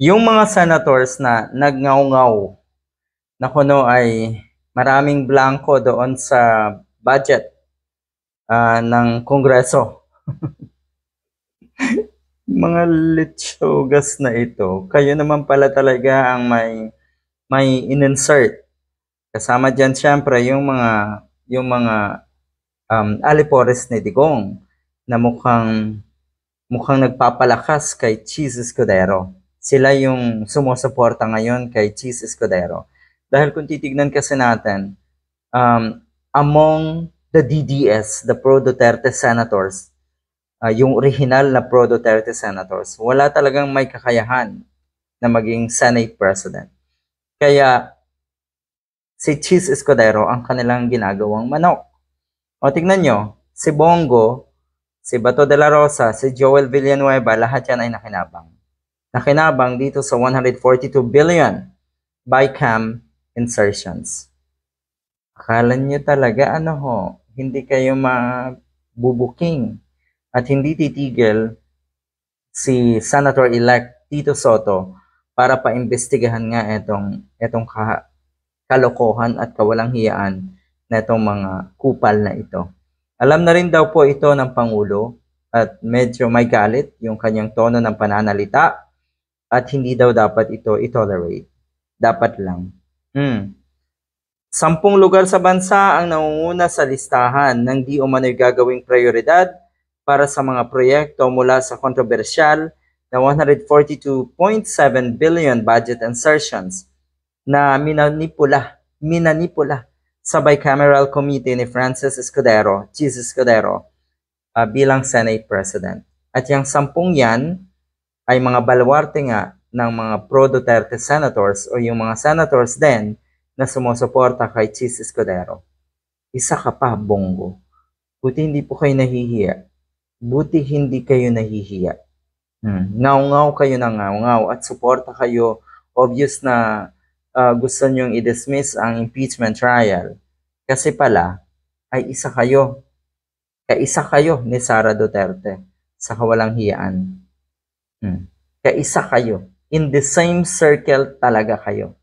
Yung mga senators na nagngaw-ngaw na kuno ay maraming blanco doon sa budget ng Kongreso. Mga litsugas na ito, kayo naman pala talaga ang may in-insert. Kasama diyan siyempre yung mga alipores ni Digong na mukhang nagpapalakas kay Cheese Escudero. Sila yung sumusuporta ngayon kay Cheese Escudero. Dahil kung titignan kasi natin, among the DDS, the pro-Duterte senators, yung original na pro-Duterte senators, wala talagang may kakayahan na maging Senate President. Kaya si Cheese Escudero ang kanilang ginagawang manok. O tignan nyo, si Bongo, si Bato de la Rosa, si Joel Villanueva, lahat yan ay nakinabang. Nakinabang dito sa 142 billion by-cam insertions. Akala nyo talaga hindi kayo mabubuking at hindi titigil si Senator-elect Tito Soto para paimbestigahan nga itong kalokohan at kawalang hiyaan na itong mga kupal na ito. Alam na rin daw po ito ng Pangulo at medyo may galit yung kanyang tono ng pananalita at hindi daw dapat ito i-tolerate. Dapat lang. 10 lugar sa bansa ang nangunguna sa listahan ng di umano'y gagawing prioridad para sa mga proyekto mula sa kontrobersyal na 142.7 billion budget insertions na minanipula sa bicameral committee ni Francis Escudero, Cheese Escudero, bilang Senate President. At yung 10 yan ay mga baluarte nga ng mga pro-Duterte senators o yung mga senators din na sumusuporta kay Cheese Escudero. Isa ka pa, Bongo. Buti hindi po kayo nahihiya. Buti hindi kayo nahihiya. Ngaw-ngaw kayo ng ngaw-ngaw at suporta kayo. Obvious na gusto nyong i-dismiss ang impeachment trial. Kasi pala, ay isa kayo. Kaisa kayo ni Sara Duterte sa kawalang hiyaan. Kaisa kayo. In the same circle talaga kayo.